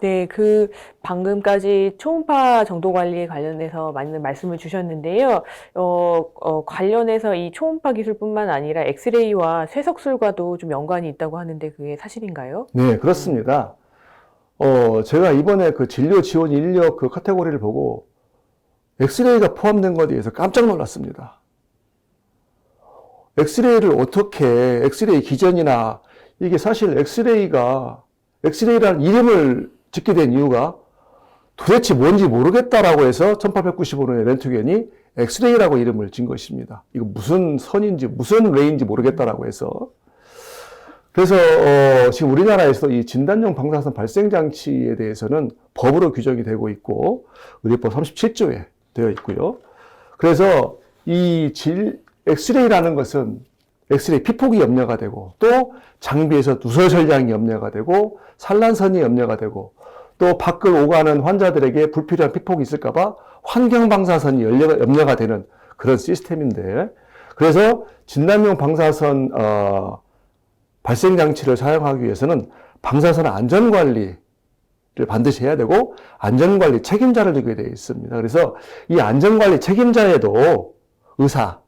네, 방금까지 초음파 정도 관리에 관련해서 많은 말씀을 주셨는데요. 관련해서 이 초음파 기술뿐만 아니라 엑스레이와 쇠석술과도 좀 연관이 있다고 하는데 그게 사실인가요? 네, 그렇습니다. 제가 이번에 그 진료 지원 인력 그 카테고리를 보고 엑스레이가 포함된 것에 대해서 깜짝 놀랐습니다. 엑스레이를 어떻게, 엑스레이 기전이나, 이게 사실 엑스레이라는 이름을 짓게 된 이유가 도대체 뭔지 모르겠다라고 해서 1895년에 렌트겐이 엑스레이라고 이름을 진 것입니다. 이거 무슨 선인지, 무슨 레인지 모르겠다라고 해서. 그래서, 지금 우리나라에서 이 진단용 방사선 발생장치에 대해서는 법으로 규정이 되고 있고, 의료법 37조에 되어 있고요. 그래서 엑스레이라는 것은 엑스레이 피폭이 염려가 되고 또 장비에서 누설 전량이 염려가 되고 산란선이 염려가 되고 또 밖을 오가는 환자들에게 불필요한 피폭이 있을까봐 환경 방사선이 염려가 되는 그런 시스템인데 그래서 진단용 방사선 발생 장치를 사용하기 위해서는 방사선 안전관리를 반드시 해야 되고 안전관리 책임자를 두게 되어 있습니다. 그래서 이 안전관리 책임자에도 의사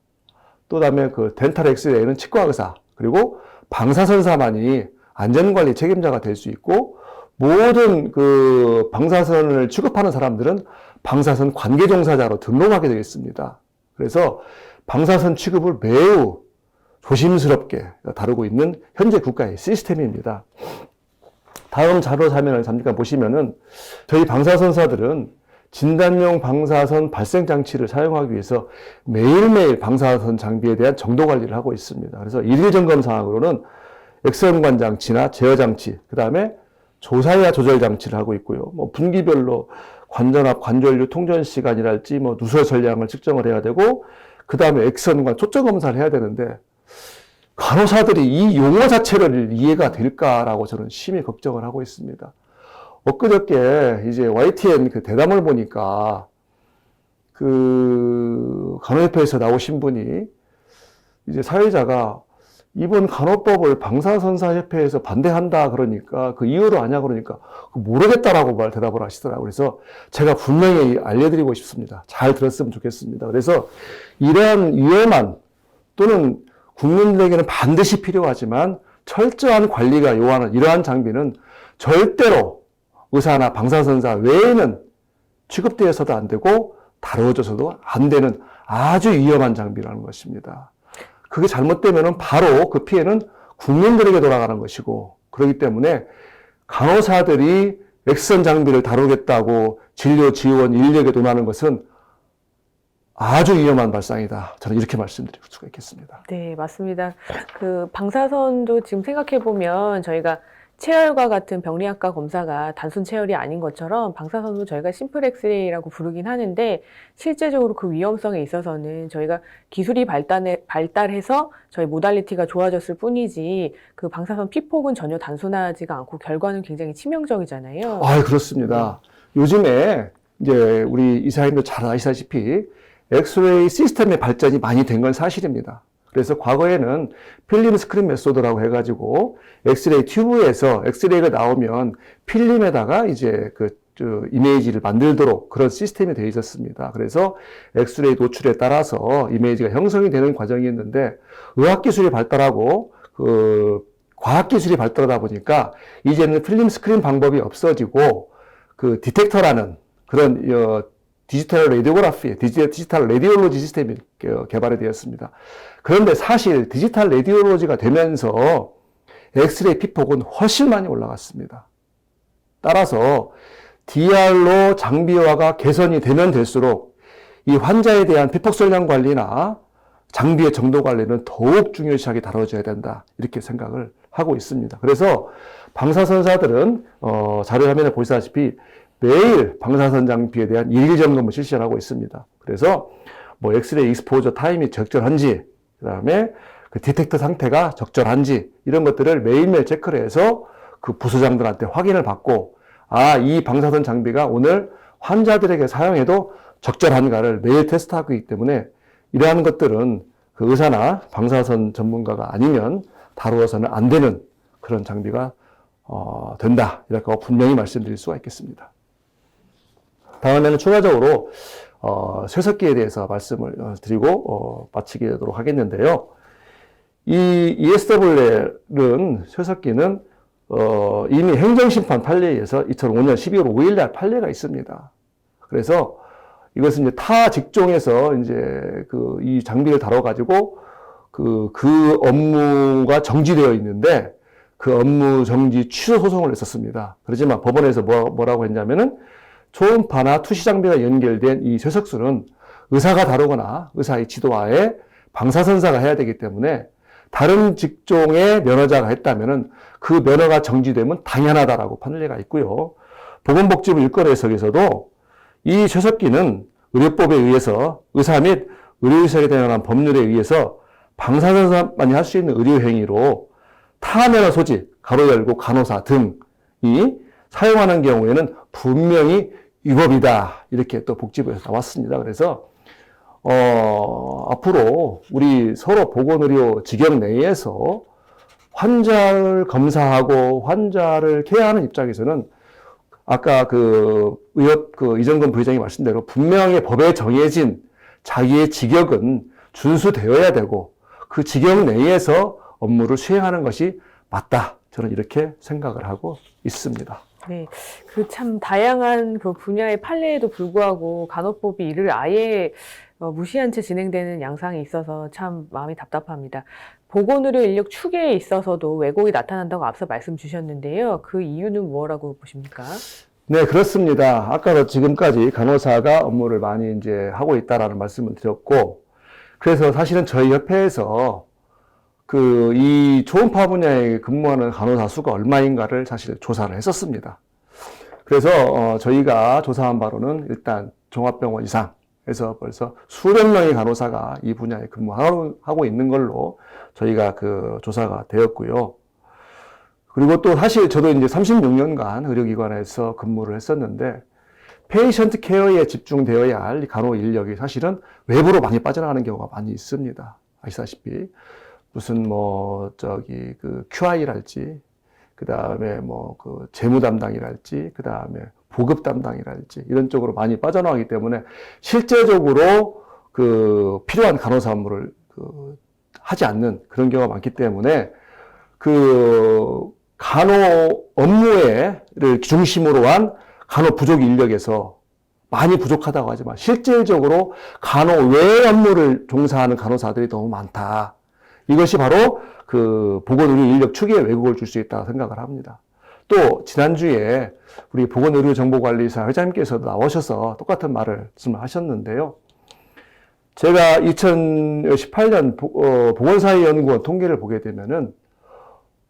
또 다음에 그 덴탈 엑스레이는 치과 의사, 그리고 방사선사만이 안전관리 책임자가 될 수 있고, 모든 그 방사선을 취급하는 사람들은 방사선 관계 종사자로 등록하게 되어 있습니다. 그래서 방사선 취급을 매우 조심스럽게 다루고 있는 현재 국가의 시스템입니다. 다음 자료 화면을 잠깐 보시면은 저희 방사선사들은 진단용 방사선 발생 장치를 사용하기 위해서 매일매일 방사선 장비에 대한 정도 관리를 하고 있습니다. 그래서 일일 점검 사항으로는 엑스원관 장치나 제어 장치, 그 다음에 조사야 조절 장치를 하고 있고요. 뭐 분기별로 관전압, 관절류, 통전 시간이랄지 뭐 누설 전량을 측정을 해야 되고, 그 다음에 엑스원관 초점 검사를 해야 되는데 간호사들이 이 용어 자체를 이해가 될까라고 저는 심히 걱정을 하고 있습니다. 엊그저께 이제 YTN 그 대담을 보니까 그 간호협회에서 나오신 분이 이제 사회자가 이번 간호법을 방사선사협회에서 반대한다 그러니까 그 이유를 아냐 그러니까 모르겠다라고 대답을 하시더라고요. 그래서 제가 분명히 알려드리고 싶습니다. 잘 들었으면 좋겠습니다. 그래서 이러한 위험한 또는 국민들에게는 반드시 필요하지만 철저한 관리가 요하는 이러한 장비는 절대로 의사나 방사선사 외에는 취급되어서도 안 되고 다루어져서도 안 되는 아주 위험한 장비라는 것입니다. 그게 잘못되면 바로 그 피해는 국민들에게 돌아가는 것이고 그렇기 때문에 간호사들이 엑스선 장비를 다루겠다고 진료 지원 인력에 논하는 것은 아주 위험한 발상이다. 저는 이렇게 말씀드릴 수가 있겠습니다. 네, 맞습니다. 방사선도 지금 생각해보면 저희가 체열과 같은 병리학과 검사가 단순 체열이 아닌 것처럼 방사선도 저희가 심플 엑스레이라고 부르긴 하는데 실제적으로 그 위험성에 있어서는 저희가 기술이 발달해서 저희 모달리티가 좋아졌을 뿐이지 그 방사선 피폭은 전혀 단순하지가 않고 결과는 굉장히 치명적이잖아요. 그렇습니다. 요즘에 이제 우리 이사님도 잘 아시다시피 엑스레이 시스템의 발전이 많이 된 건 사실입니다. 그래서 과거에는 필름 스크린 메소드라고 해가지고 엑스레이 튜브에서 엑스레이가 나오면 필름에다가 이제 이미지를 만들도록 그런 시스템이 되어 있었습니다. 그래서 엑스레이 노출에 따라서 이미지가 형성이 되는 과정이었는데 의학기술이 발달하고 과학기술이 발달하다 보니까 이제는 필름 스크린 방법이 없어지고 디텍터라는 그런 디지털 레디오그래피, 디지털 레디올로지 시스템이 개발이 되었습니다. 그런데 사실 디지털 레디올로지가 되면서 엑스레이 피폭은 훨씬 많이 올라갔습니다. 따라서 DR로 장비화가 개선이 되면 될수록 이 환자에 대한 피폭 설량 관리나 장비의 정도 관리는 더욱 중요시하게 다뤄져야 된다. 이렇게 생각을 하고 있습니다. 그래서 방사선사들은 자료 화면에 보시다시피 매일 방사선 장비에 대한 일일 점검을 실시하고 있습니다. 그래서 뭐 엑스레이 익스포저 타임이 적절한지, 그 다음에 그 디텍터 상태가 적절한지 이런 것들을 매일매일 체크를 해서 그 부서장들한테 확인을 받고 이 방사선 장비가 오늘 환자들에게 사용해도 적절한가를 매일 테스트하고 있기 때문에 이러한 것들은 그 의사나 방사선 전문가가 아니면 다루어서는 안 되는 그런 장비가 된다. 이렇게 분명히 말씀드릴 수가 있겠습니다. 다음에는 추가적으로 쇠석기에 대해서 말씀을 드리고 마치게 되도록 하겠는데요. 이 ESWL은 쇠석기는 이미 행정심판 판례에서 2005년 12월 5일 날 판례가 있습니다. 그래서 이것은 이제 타 직종에서 이제 이 장비를 다뤄가지고 그 업무가 정지되어 있는데 그 업무 정지 취소 소송을 냈었습니다. 그렇지만 법원에서 뭐라고 했냐면은 초음파나 투시 장비가 연결된 이 쇠석술은 의사가 다루거나 의사의 지도하에 방사선사가 해야 되기 때문에 다른 직종의 면허자가 했다면은 그 면허가 정지되면 당연하다라고 판례가 있고요. 보건복지부 일권 해석에서도 이 쇠석기는 의료법에 의해서 의사 및 의료시설에 관한 법률에 의해서 방사선사만이 할 수 있는 의료행위로 타면허 소지, 가로 열고 간호사 등이 사용하는 경우에는 분명히 위법이다. 이렇게 또 복지부에서 나왔습니다. 그래서 앞으로 우리 서로 보건의료 직역 내에서 환자를 검사하고 환자를 케어하는 입장에서는 아까 이정근 부회장이 말씀대로 분명히 법에 정해진 자기의 직역은 준수되어야 되고 그 직역 내에서 업무를 수행하는 것이 맞다. 저는 이렇게 생각을 하고 있습니다. 네, 참 다양한 분야의 판례에도 불구하고 간호법이 이를 아예 무시한 채 진행되는 양상이 있어서 참 마음이 답답합니다. 보건의료 인력 추계에 있어서도 왜곡이 나타난다고 앞서 말씀 주셨는데요. 그 이유는 뭐라고 보십니까? 네, 그렇습니다. 아까도 지금까지 간호사가 업무를 많이 이제 하고 있다라는 말씀을 드렸고, 그래서 사실은 저희 협회에서 이 초음파 분야에 근무하는 간호사 수가 얼마인가를 사실 조사를 했었습니다. 그래서 저희가 조사한 바로는 일단 종합병원 이상에서 벌써 수백 명의 간호사가 이 분야에 근무하고 있는 걸로 저희가 조사가 되었고요. 그리고 또 사실 저도 이제 36년간 의료기관에서 근무를 했었는데 페이션트 케어에 집중되어야 할 간호 인력이 사실은 외부로 많이 빠져나가는 경우가 많이 있습니다. 아시다시피 무슨 QI랄지 그 다음에 재무 담당이랄지 그 다음에 보급 담당이랄지 이런 쪽으로 많이 빠져나가기 때문에 실제적으로 필요한 간호사 업무를 하지 않는 그런 경우가 많기 때문에 간호 업무를 중심으로 한 간호 부족 인력에서 많이 부족하다고 하지만 실질적으로 간호 외 업무를 종사하는 간호사들이 너무 많다. 이것이 바로 보건의료 인력 추계에 왜곡을 줄 수 있다고 생각을 합니다. 또 지난주에 우리 보건의료정보관리사 회장님께서도 나오셔서 똑같은 말씀하셨는데요. 제가 2018년 보건사회연구원 통계를 보게 되면은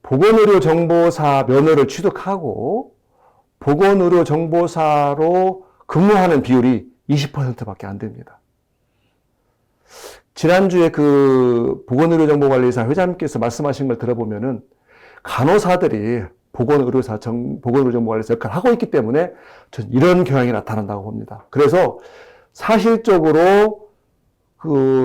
보건의료정보사 면허를 취득하고 보건의료정보사로 근무하는 비율이 20%밖에 안 됩니다. 지난주에 보건의료정보관리사 회장님께서 말씀하신 걸 들어보면은 간호사들이 보건의료정보관리사 역할을 하고 있기 때문에 저는 이런 경향이 나타난다고 봅니다. 그래서 사실적으로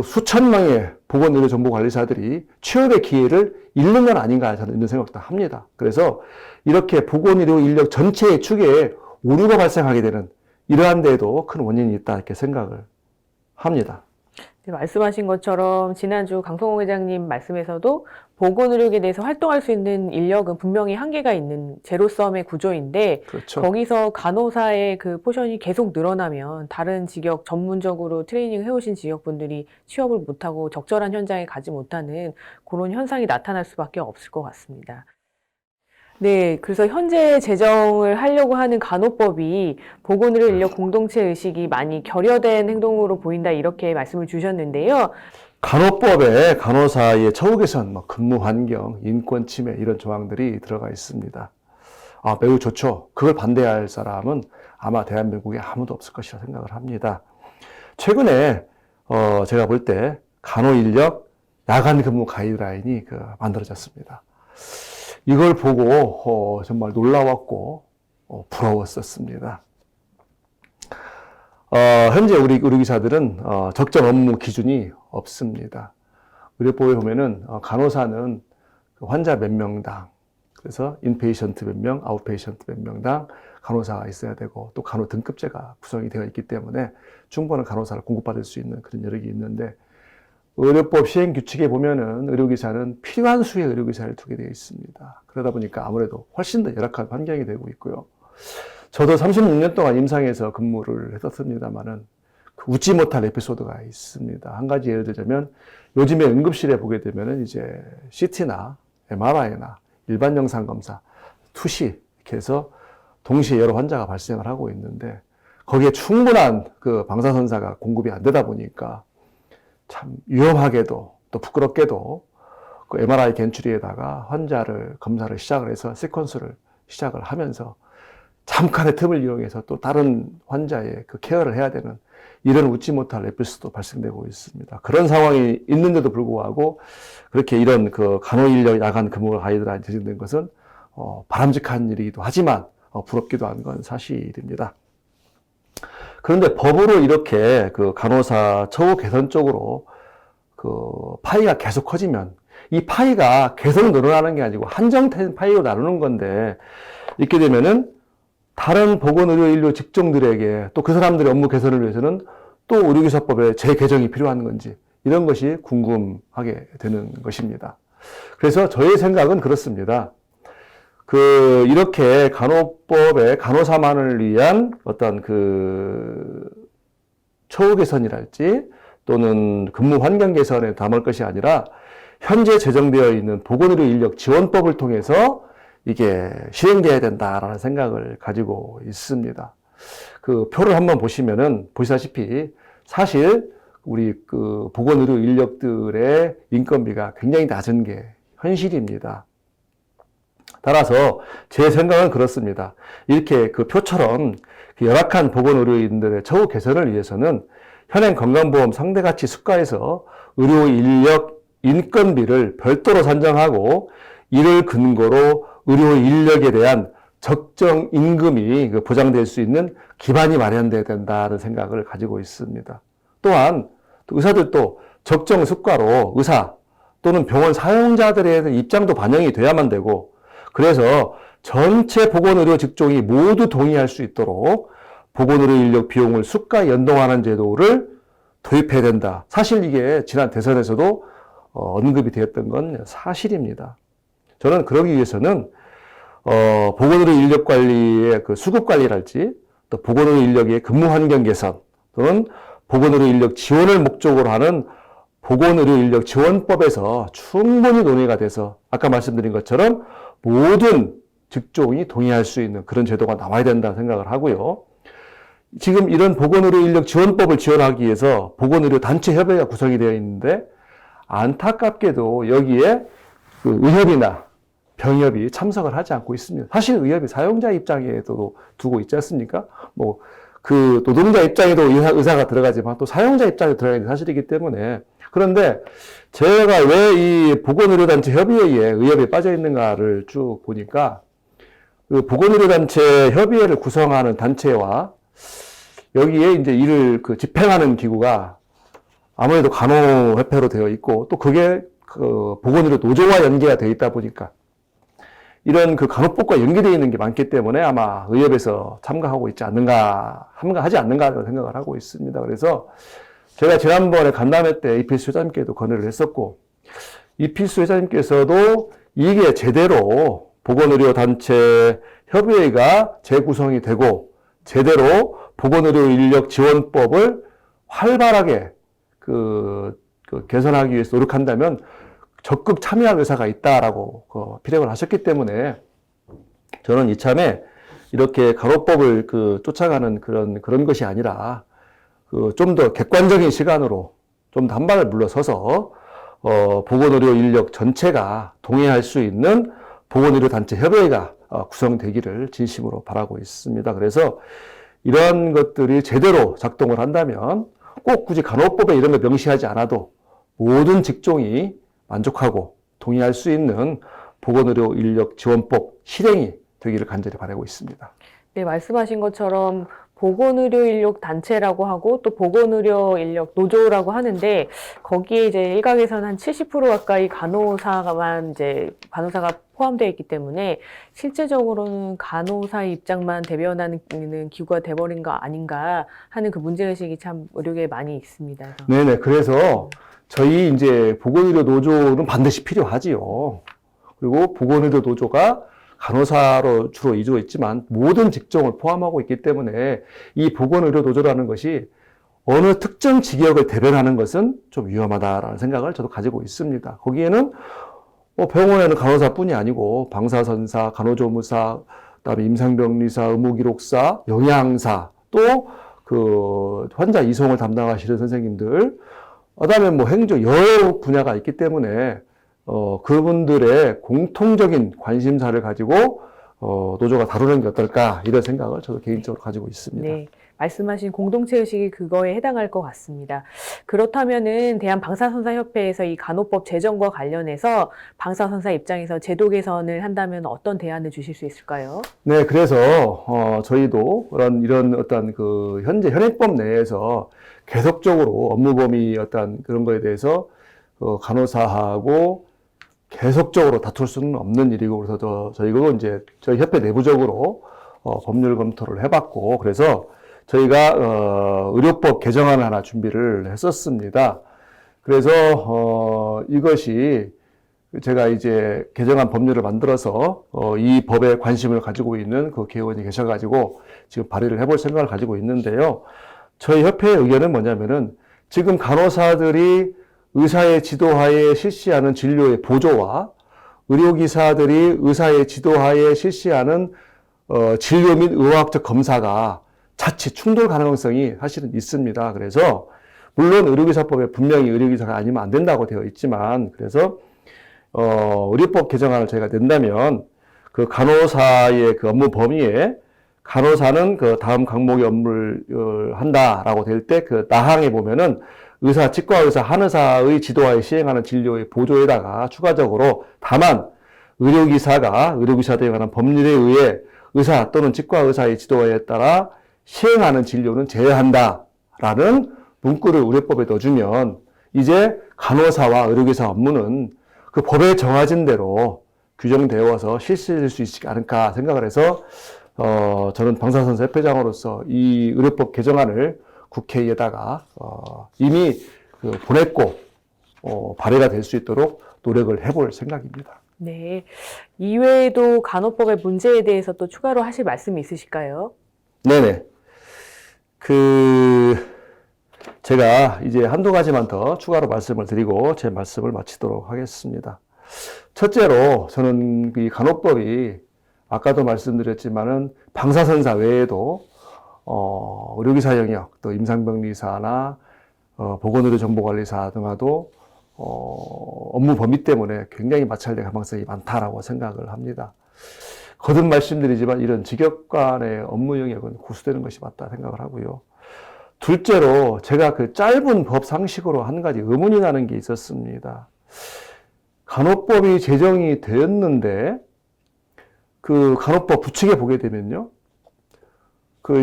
수천 명의 보건의료정보관리사들이 취업의 기회를 잃는 건 아닌가 저는 이런 생각도 합니다. 그래서 이렇게 보건의료 인력 전체의 추계에 오류가 발생하게 되는 이러한 데에도 큰 원인이 있다 이렇게 생각을 합니다. 네, 말씀하신 것처럼 지난주 강성호 회장님 말씀에서도 보건의료계에 대해서 활동할 수 있는 인력은 분명히 한계가 있는 제로섬의 구조인데 그렇죠. 거기서 간호사의 포션이 계속 늘어나면 다른 직역 전문적으로 트레이닝을 해오신 직역분들이 취업을 못하고 적절한 현장에 가지 못하는 그런 현상이 나타날 수밖에 없을 것 같습니다. 네, 그래서 현재 제정을 하려고 하는 간호법이 보건의료 인력 공동체 의식이 많이 결여된 행동으로 보인다 이렇게 말씀을 주셨는데요. 간호법에 간호사의 처우 개선, 근무 환경, 인권 침해 이런 조항들이 들어가 있습니다. 매우 좋죠. 그걸 반대할 사람은 아마 대한민국에 아무도 없을 것이라 생각을 합니다. 최근에 제가 볼 때 간호 인력 야간 근무 가이드라인이 만들어졌습니다. 이걸 보고 정말 놀라웠고 부러웠었습니다. 현재 우리 의료기사들은 적정 업무 기준이 없습니다. 의료법에 보면은 간호사는 환자 몇 명당 그래서 인페이션트 몇 명, 아웃페이션트 몇 명당 간호사가 있어야 되고 또 간호 등급제가 구성이 되어 있기 때문에 충분한 간호사를 공급받을 수 있는 그런 여력이 있는데 의료법 시행 규칙에 보면은 의료기사는 필요한 수의 의료기사를 두게 되어 있습니다. 그러다 보니까 아무래도 훨씬 더 열악한 환경이 되고 있고요. 저도 36년 동안 임상에서 근무를 했었습니다만은 웃지 못할 에피소드가 있습니다. 한 가지 예를 들자면 요즘에 응급실에 보게 되면은 이제 CT나 MRI나 일반 영상 검사, 투시 이렇게 해서 동시에 여러 환자가 발생을 하고 있는데 거기에 충분한 그 방사선사가 공급이 안 되다 보니까 참 위험하게도 또 부끄럽게도 그 MRI 겐츄리에다가 환자를 검사를 시작을 해서 시퀀스를 시작을 하면서 잠깐의 틈을 이용해서 또 다른 환자의 그 케어를 해야 되는 이런 웃지 못할 에피소드도 발생되고 있습니다. 그런 상황이 있는데도 불구하고 그렇게 이런 그 간호인력 야간 근무 가이드라인이 제정된 것은 바람직한 일이기도 하지만 부럽기도 한 건 사실입니다. 그런데 법으로 이렇게 그 간호사 처우 개선 쪽으로 그 파이가 계속 커지면 이 파이가 계속 늘어나는 게 아니고 한정된 파이로 나누는 건데 이렇게 되면은 다른 보건의료인력 직종들에게 또 그 사람들의 업무 개선을 위해서는 또 의료기사법의 재개정이 필요한 건지 이런 것이 궁금하게 되는 것입니다. 그래서 저의 생각은 그렇습니다. 이렇게 간호법의 간호사만을 위한 어떤 처우 개선이랄지 또는 근무 환경 개선에 담을 것이 아니라 현재 제정되어 있는 보건의료 인력 지원법을 통해서 이게 실행돼야 된다라는 생각을 가지고 있습니다. 그 표를 한번 보시면은 보시다시피 사실 우리 그 보건의료 인력들의 인건비가 굉장히 낮은 게 현실입니다. 따라서 제 생각은 그렇습니다. 이렇게 그 표처럼 열악한 보건의료인들의 처우 개선을 위해서는 현행 건강보험 상대가치 수가에서 의료 인력 인건비를 별도로 산정하고 이를 근거로 의료 인력에 대한 적정 임금이 보장될 수 있는 기반이 마련돼야 된다는 생각을 가지고 있습니다. 또한 의사들도 적정 수가로 의사 또는 병원 사용자들에 대한 입장도 반영이 돼야만 되고 그래서 전체 보건의료 직종이 모두 동의할 수 있도록 보건의료 인력 비용을 수가 연동하는 제도를 도입해야 된다. 사실 이게 지난 대선에서도 언급이 되었던 건 사실입니다. 저는 그러기 위해서는 보건의료 인력 관리의 그 수급 관리랄지 또 보건의료 인력의 근무 환경 개선 또는 보건의료 인력 지원을 목적으로 하는 보건의료 인력 지원법에서 충분히 논의가 돼서 아까 말씀드린 것처럼 모든 직종이 동의할 수 있는 그런 제도가 나와야 된다는 생각을 하고요. 지금 이런 보건의료 인력 지원법을 지원하기 위해서 보건의료 단체 협의회가 구성이 되어 있는데 안타깝게도 여기에 그 의협이나 병협이 참석을 하지 않고 있습니다. 사실 의협이 사용자 입장에도 두고 있지 않습니까? 그 노동자 입장에도 의사가 들어가지만 또 사용자 입장에 들어가는 게 사실이기 때문에 그런데 제가 왜 이 보건의료단체 협의회에 의협에 빠져 있는가를 쭉 보니까 그 보건의료단체 협의회를 구성하는 단체와 여기에 이제 이를 집행하는 기구가 아무래도 간호협회로 되어 있고 또 그게 그 보건의료 노조와 연계가 되어 있다 보니까 이런 그 간호법과 연계되어 있는 게 많기 때문에 아마 의협에서 참가하고 있지 않는가, 참가하지 않는가라는 생각을 하고 있습니다. 그래서 제가 지난번에 간담회 때 이필수 회장님께도 건의를 했었고, 이필수 회장님께서도 이게 제대로 보건의료단체 협의회가 재구성이 되고, 제대로 보건의료 인력 지원법을 활발하게 개선하기 위해서 노력한다면 적극 참여할 의사가 있다라고 피력을 하셨기 때문에 저는 이참에 이렇게 간호법을 쫓아가는 그런 것이 아니라 좀 더 객관적인 시간으로 좀 더 한 발을 물러서서 보건의료 인력 전체가 동의할 수 있는 보건의료 단체 협의회가 구성되기를 진심으로 바라고 있습니다. 그래서 이러한 것들이 제대로 작동을 한다면 꼭 굳이 간호법에 이런 걸 명시하지 않아도 모든 직종이 만족하고 동의할 수 있는 보건의료 인력 지원법 실행이 되기를 간절히 바라고 있습니다. 네, 말씀하신 것처럼 보건의료인력단체라고 하고 또 보건의료인력노조라고 하는데 거기에 이제 일각에서는 한 70% 가까이 간호사가 포함되어 있기 때문에 실제적으로는 간호사의 입장만 대변하는 기구가 돼버린 거 아닌가 하는 그 문제의식이 참 의료계에 많이 있습니다. 네네. 그래서 저희 이제 보건의료 노조는 반드시 필요하지요. 그리고 보건의료 노조가 간호사로 주로 이루어 있지만 모든 직종을 포함하고 있기 때문에 이 보건의료 노조라는 것이 어느 특정 직역을 대변하는 것은 좀 위험하다라는 생각을 저도 가지고 있습니다. 거기에는 병원에는 간호사뿐이 아니고 방사선사, 간호조무사, 그다음에 임상병리사, 의무기록사, 영양사, 또 그 환자 이송을 담당하시는 선생님들, 그다음에 뭐 행정 여러 분야가 있기 때문에 그분들의 공통적인 관심사를 가지고 노조가 다루는 게 어떨까 이런 생각을 저도 개인적으로 가지고 있습니다. 네, 말씀하신 공동체의식이 그거에 해당할 것 같습니다. 그렇다면은 대한방사선사협회에서 이 간호법 제정과 관련해서 방사선사 입장에서 제도 개선을 한다면 어떤 대안을 주실 수 있을까요? 네, 그래서 저희도 이런 어떤 그 현재 현행법 내에서 계속적으로 업무 범위 어떤 그런 거에 대해서 간호사하고 계속적으로 다툴 수는 없는 일이고, 그래서 저희가 이제 저희 협회 내부적으로 법률 검토를 해봤고, 그래서 저희가 의료법 개정안을 하나 준비를 했었습니다. 그래서 이것이 제가 이제 개정안 법률을 만들어서 이 법에 관심을 가지고 있는 그 개원이 계셔가지고 지금 발의를 해볼 생각을 가지고 있는데요. 저희 협회의 의견은 뭐냐면은 지금 간호사들이 의사의 지도하에 실시하는 진료의 보조와 의료기사들이 의사의 지도하에 실시하는 진료 및 의학적 검사가 자칫 충돌 가능성이 사실은 있습니다. 그래서 물론 의료기사법에 분명히 의료기사가 아니면 안 된다고 되어 있지만, 그래서 의료법 개정안을 저희가 낸다면 그 간호사의 그 업무 범위에 간호사는 그 다음 강목의 업무를 한다라고 될 때 그 나항에 보면은 의사, 치과의사, 한의사의 지도하에 시행하는 진료의 보조에다가 추가적으로 다만 의료기사에 관한 법률에 의해 의사 또는 치과의사의 지도에 따라 시행하는 진료는 제외한다라는 문구를 의료법에 넣어주면 이제 간호사와 의료기사 업무는 그 법에 정해진 대로 규정되어서 실시될 수 있지 않을까 생각을 해서 저는 방사선사 협회장으로서 이 의료법 개정안을 국회에다가 이미 보냈고 발의가 될 수 있도록 노력을 해볼 생각입니다. 네, 이외에도 간호법의 문제에 대해서 또 추가로 하실 말씀이 있으실까요? 네네. 제가 이제 한두 가지만 더 추가로 말씀을 드리고 제 말씀을 마치도록 하겠습니다. 첫째로 저는 이 간호법이 아까도 말씀드렸지만은 방사선사 외에도 의료기사 영역, 또 임상병리사나 보건의료정보관리사 등하도 업무 범위 때문에 굉장히 마찰될 가능성이 많다라고 생각을 합니다. 거듭 말씀드리지만 이런 직역 간의 업무 영역은 고수되는 것이 맞다 생각을 하고요. 둘째로 제가 그 짧은 법 상식으로 한 가지 의문이 나는 게 있었습니다. 간호법이 제정이 되었는데 그 간호법 부칙에 보게 되면요.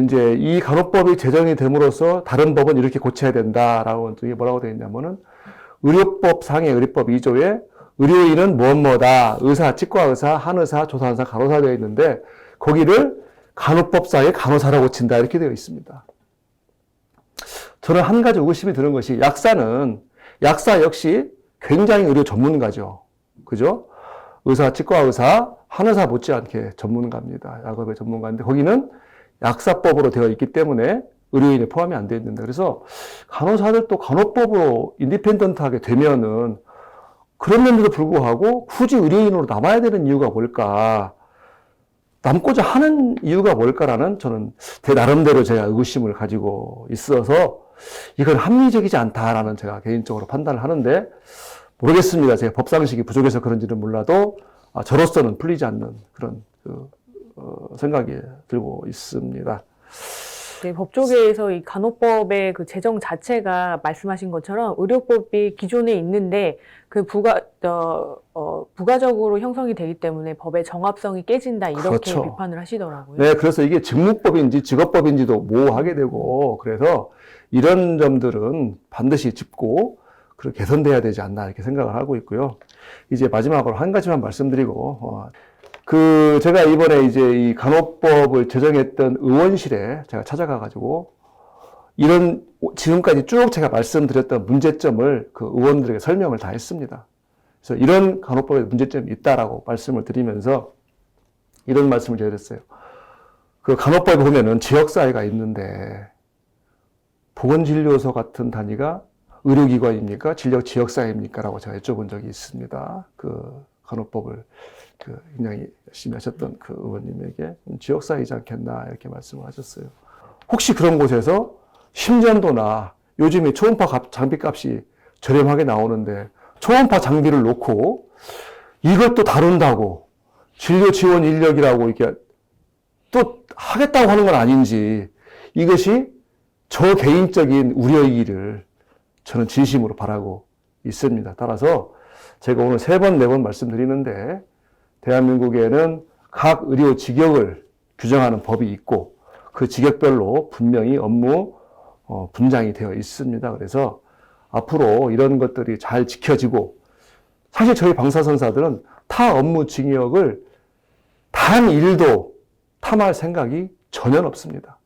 이제 이 간호법이 제정이 됨으로써 다른 법은 이렇게 고쳐야 된다라고 이게 뭐라고 되어 있냐면은 의료법 상의 의료법 2조에 의료인은 뭐뭐다 의사, 치과의사, 한의사, 조산사, 간호사 되어 있는데 거기를 간호법상의 간호사라고 친다 이렇게 되어 있습니다. 저는 한 가지 의구심이 드는 것이 약사 역시 굉장히 의료 전문가죠. 그죠? 의사, 치과의사, 한의사 못지않게 전문가입니다. 약업의 전문가인데 거기는 약사법으로 되어 있기 때문에 의료인에 포함이 안 되어 있는데, 그래서 간호사들도 간호법으로 인디펜던트하게 되면은 그랬는데도 불구하고 굳이 의료인으로 남아야 되는 이유가 뭘까? 남고자 하는 이유가 뭘까라는 저는 제 나름대로 제가 의구심을 가지고 있어서 이건 합리적이지 않다라는 제가 개인적으로 판단을 하는데 모르겠습니다. 제가 법상식이 부족해서 그런지는 몰라도 저로서는 풀리지 않는 그런 생각이 들고 있습니다. 저희 법조계에서 이 간호법의 그 제정 자체가 말씀하신 것처럼 의료법이 기존에 있는데 그 부가적으로 형성이 되기 때문에 법의 정합성이 깨진다 이렇게 그렇죠. 비판을 하시더라고요. 네, 그래서 이게 직무법인지 직업법인지도 모호하게 되고, 그래서 이런 점들은 반드시 짚고, 그리고 개선돼야 되지 않나, 이렇게 생각을 하고 있고요. 이제 마지막으로 한 가지만 말씀드리고, 제가 이번에 이제 이 간호법을 제정했던 의원실에 제가 찾아가가지고, 지금까지 쭉 제가 말씀드렸던 문제점을 그 의원들에게 설명을 다 했습니다. 그래서 이런 간호법에 문제점이 있다라고 말씀을 드리면서 이런 말씀을 드렸어요. 그 간호법에 보면은 지역사회가 있는데 보건진료소 같은 단위가 의료기관입니까? 진료 지역사회입니까? 라고 제가 여쭤본 적이 있습니다. 그 간호법을 굉장히 열심히 하셨던 그 의원님에게 지역사회이지 않겠나 이렇게 말씀을 하셨어요. 혹시 그런 곳에서 심전도나 요즘에 초음파 장비값이 저렴하게 나오는데 초음파 장비를 놓고 이걸 또 다룬다고 진료 지원 인력이라고 이렇게 또 하겠다고 하는 건 아닌지 이것이 저 개인적인 우려이기를 저는 진심으로 바라고 있습니다. 따라서 제가 오늘 3번, 4번 말씀드리는데 대한민국에는 각 의료 직역을 규정하는 법이 있고 그 직역별로 분명히 업무 분장이 되어 있습니다. 그래서 앞으로 이런 것들이 잘 지켜지고 사실 저희 방사선사들은 타 업무 징역을 단 1도 탐할 생각이 전혀 없습니다.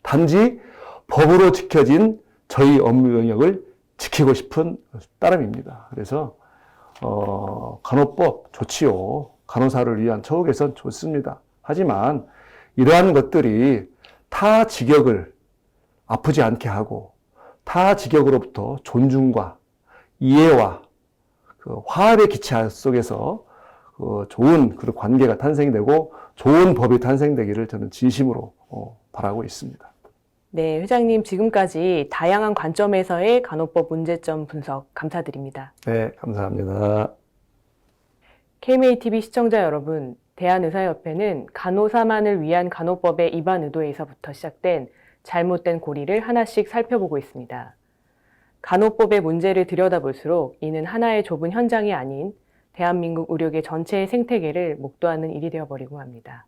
단지 법으로 지켜진 저희 업무 영역을 지키고 싶은 따름입니다. 그래서 간호법 좋지요. 간호사를 위한 처우 개선 좋습니다. 하지만 이러한 것들이 타 직역을 아프지 않게 하고 타 직역으로부터 존중과 이해와 그 화합의 기차 속에서 좋은 그런 관계가 탄생이 되고 좋은 법이 탄생되기를 저는 진심으로 바라고 있습니다. 네, 회장님 지금까지 다양한 관점에서의 간호법 문제점 분석 감사드립니다. 네, 감사합니다. KMATV 시청자 여러분, 대한의사협회는 간호사만을 위한 간호법의 입안 의도에서부터 시작된 잘못된 고리를 하나씩 살펴보고 있습니다. 간호법의 문제를 들여다볼수록 이는 하나의 좁은 현장이 아닌 대한민국 의료계 전체의 생태계를 목도하는 일이 되어버리고 합니다.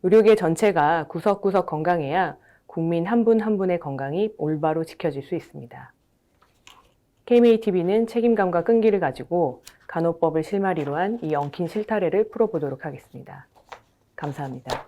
의료계 전체가 구석구석 건강해야 국민 한 분 한 분의 건강이 올바로 지켜질 수 있습니다. KMATV는 책임감과 끈기를 가지고 간호법을 실마리로 한 이 엉킨 실타래를 풀어보도록 하겠습니다. 감사합니다.